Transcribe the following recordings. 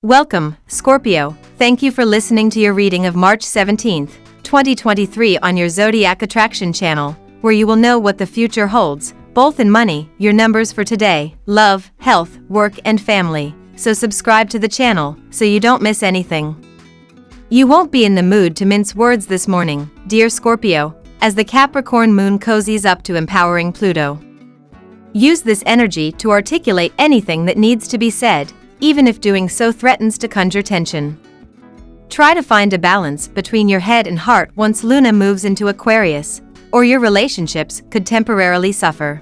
Welcome, Scorpio. Thank you for listening to your reading of March 17th, 2023 on your Zodiac Attraction channel, where you will know what the future holds, both in money, your numbers for today, love, health, work and family. So subscribe to the channel, so you don't miss anything. You won't be in the mood to mince words this morning, dear Scorpio, as the Capricorn moon cozies up to empowering Pluto. Use this energy to articulate anything that needs to be said, even if doing so threatens to conjure tension. Try to find a balance between your head and heart once Luna moves into Aquarius, or your relationships could temporarily suffer.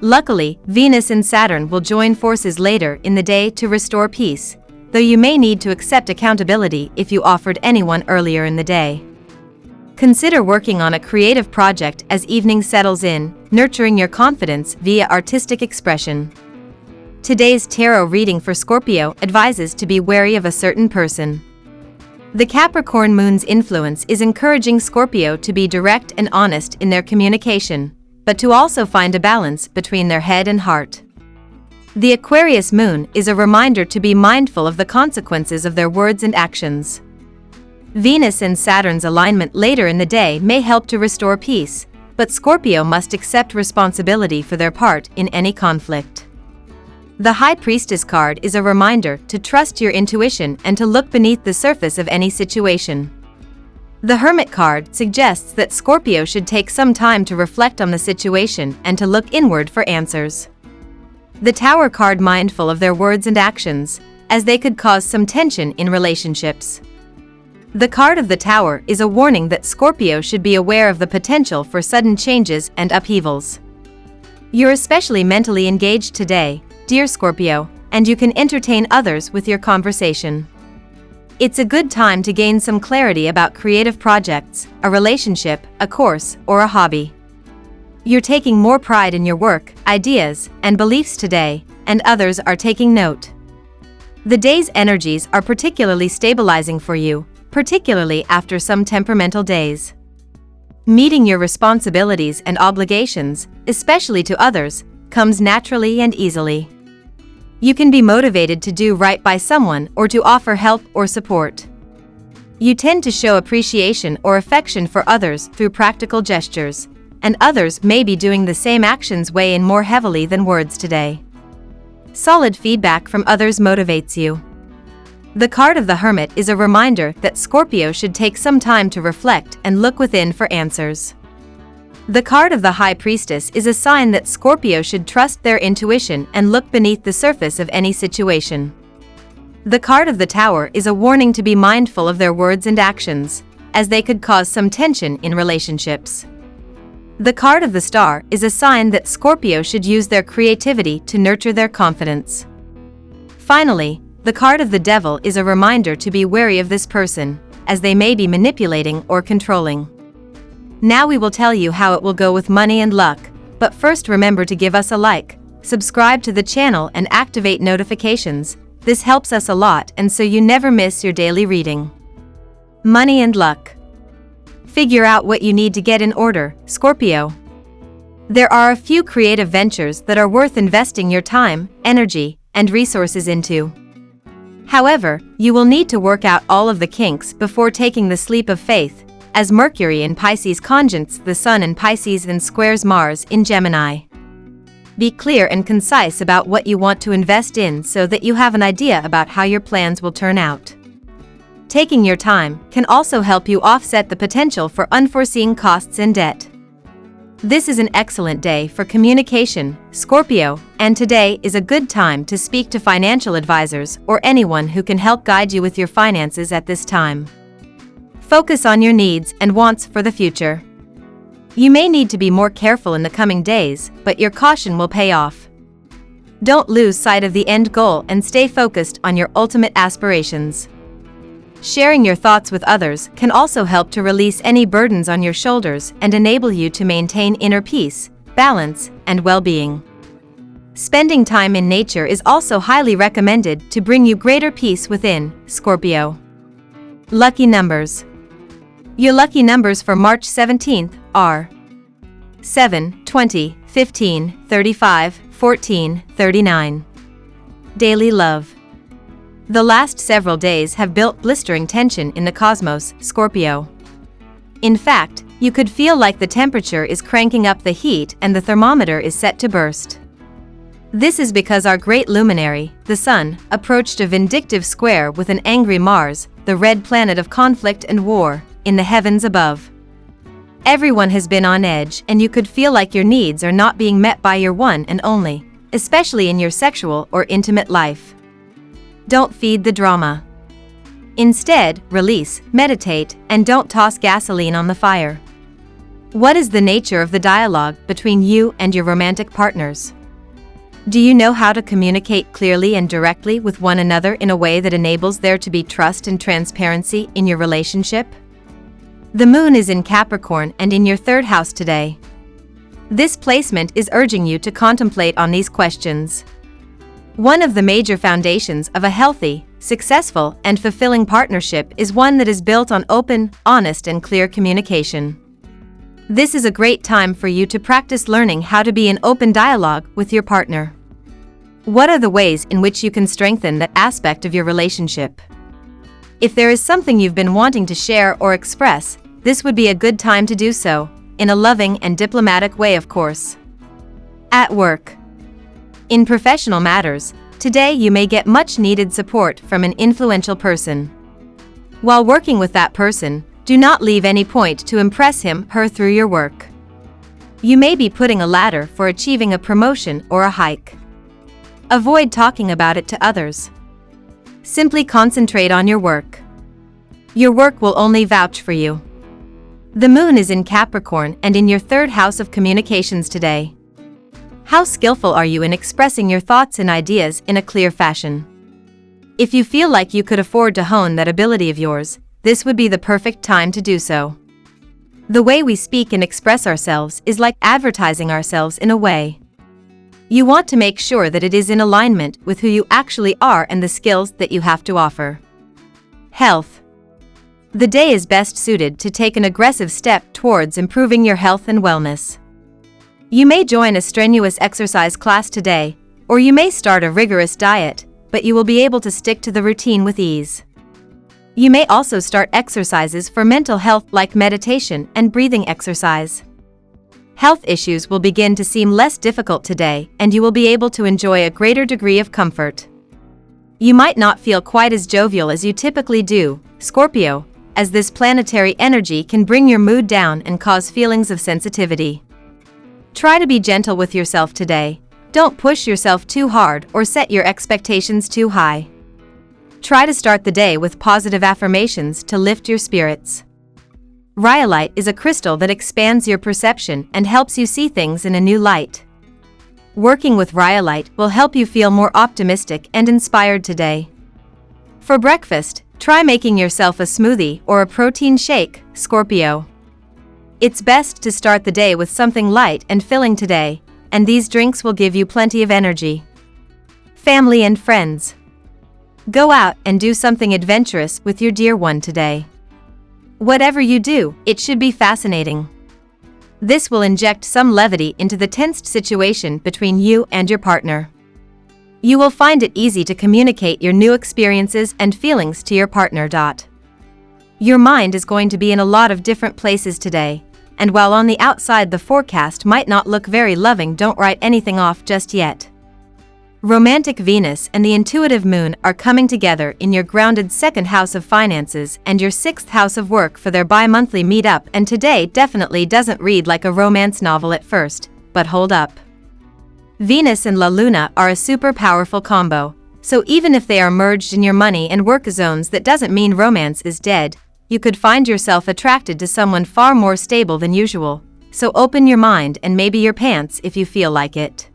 Luckily, Venus and Saturn will join forces later in the day to restore peace, though you may need to accept accountability if you offered anyone earlier in the day. Consider working on a creative project as evening settles in, nurturing your confidence via artistic expression. Today's tarot reading for Scorpio advises to be wary of a certain person. The Capricorn moon's influence is encouraging Scorpio to be direct and honest in their communication, but to also find a balance between their head and heart. The Aquarius moon is a reminder to be mindful of the consequences of their words and actions. Venus and Saturn's alignment later in the day may help to restore peace, but Scorpio must accept responsibility for their part in any conflict. The High Priestess card is a reminder to trust your intuition and to look beneath the surface of any situation. The Hermit card suggests that Scorpio should take some time to reflect on the situation and to look inward for answers. The Tower card mindful of their words and actions, as they could cause some tension in relationships. The card of the Tower is a warning that Scorpio should be aware of the potential for sudden changes and upheavals. You're especially mentally engaged today, dear Scorpio, and you can entertain others with your conversation. It's a good time to gain some clarity about creative projects, a relationship, a course, or a hobby. You're taking more pride in your work, ideas, and beliefs today, and others are taking note. The day's energies are particularly stabilizing for you, particularly after some temperamental days. Meeting your responsibilities and obligations, especially to others, comes naturally and easily. You can be motivated to do right by someone or to offer help or support. You tend to show appreciation or affection for others through practical gestures, and others may be doing the same actions weigh in more heavily than words today. Solid feedback from others motivates you. The card of the Hermit is a reminder that Scorpio should take some time to reflect and look within for answers. The card of the High Priestess is a sign that Scorpio should trust their intuition and look beneath the surface of any situation. The card of the Tower is a warning to be mindful of their words and actions, as they could cause some tension in relationships. The card of the Star is a sign that Scorpio should use their creativity to nurture their confidence. Finally, the card of the Devil is a reminder to be wary of this person, as they may be manipulating or controlling. Now we will tell you how it will go with money and luck, but first remember to give us a like, subscribe to the channel and activate notifications. This helps us a lot and so you never miss your daily reading. Money and luck. Figure out what you need to get in order, Scorpio. There are a few creative ventures that are worth investing your time, energy, and resources into. However, you will need to work out all of the kinks before taking the leap of faith, as Mercury in Pisces conjuncts the Sun in Pisces and squares Mars in Gemini. Be clear and concise about what you want to invest in so that you have an idea about how your plans will turn out. Taking your time can also help you offset the potential for unforeseen costs and debt. This is an excellent day for communication, Scorpio, and today is a good time to speak to financial advisors or anyone who can help guide you with your finances at this time. Focus on your needs and wants for the future. You may need to be more careful in the coming days, but your caution will pay off. Don't lose sight of the end goal and stay focused on your ultimate aspirations. Sharing your thoughts with others can also help to release any burdens on your shoulders and enable you to maintain inner peace, balance, and well-being. Spending time in nature is also highly recommended to bring you greater peace within, Scorpio. Lucky numbers. Your lucky numbers for March 17th are 7, 20, 15, 35, 14, 39. Daily love. The last several days have built blistering tension in the cosmos, Scorpio. In fact, you could feel like the temperature is cranking up the heat and the thermometer is set to burst. This is because our great luminary, the Sun, approached a vindictive square with an angry Mars, the red planet of conflict and war, in the heavens above. Everyone has been on edge, and you could feel like your needs are not being met by your one and only, especially in your sexual or intimate life. Don't feed the drama. Instead, release, meditate, and don't toss gasoline on the fire. What is the nature of the dialogue between you and your romantic partners? Do you know how to communicate clearly and directly with one another in a way that enables there to be trust and transparency in your relationship? The moon is in Capricorn and in your third house today. This placement is urging you to contemplate on these questions. One of the major foundations of a healthy, successful, and fulfilling partnership is one that is built on open, honest, and clear communication. This is a great time for you to practice learning how to be in open dialogue with your partner. What are the ways in which you can strengthen that aspect of your relationship? If there is something you've been wanting to share or express, this would be a good time to do so, in a loving and diplomatic way, of course. At work. In professional matters, today you may get much needed support from an influential person. While working with that person, do not leave any point to impress him/her through your work. You may be putting a ladder for achieving a promotion or a hike. Avoid talking about it to others. Simply concentrate on your work. Your work will only vouch for you. The moon is in Capricorn and in your third house of communications today. How skillful are you in expressing your thoughts and ideas in a clear fashion? If you feel like you could afford to hone that ability of yours, this would be the perfect time to do so. The way we speak and express ourselves is like advertising ourselves in a way. You want to make sure that it is in alignment with who you actually are and the skills that you have to offer. Health. The day is best suited to take an aggressive step towards improving your health and wellness. You may join a strenuous exercise class today, or you may start a rigorous diet, but you will be able to stick to the routine with ease. You may also start exercises for mental health like meditation and breathing exercise. Health issues will begin to seem less difficult today, and you will be able to enjoy a greater degree of comfort. You might not feel quite as jovial as you typically do, Scorpio, as this planetary energy can bring your mood down and cause feelings of sensitivity. Try to be gentle with yourself today. Don't push yourself too hard or set your expectations too high. Try to start the day with positive affirmations to lift your spirits. Rhyolite is a crystal that expands your perception and helps you see things in a new light. Working with rhyolite will help you feel more optimistic and inspired today. For breakfast, try making yourself a smoothie or a protein shake, Scorpio. It's best to start the day with something light and filling today, and these drinks will give you plenty of energy. Family and friends. Go out and do something adventurous with your dear one today. Whatever you do, it should be fascinating. This will inject some levity into the tensed situation between you and your partner. You will find it easy to communicate your new experiences and feelings to your partner. Your mind is going to be in a lot of different places today, and while on the outside the forecast might not look very loving, don't write anything off just yet. Romantic Venus and the intuitive moon are coming together in your grounded second house of finances and your sixth house of work for their bi-monthly meetup, and today definitely doesn't read like a romance novel at first, but hold up. Venus and La Luna are a super powerful combo, so even if they are merged in your money and work zones, that doesn't mean romance is dead. You could find yourself attracted to someone far more stable than usual, so open your mind and maybe your pants if you feel like it.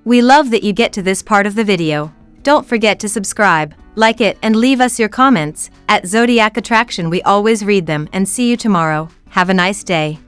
We love that you get to this part of the video. Don't forget to subscribe, like it, and leave us your comments. At Zodiac Attraction we always read them, and see you tomorrow. Have a nice day.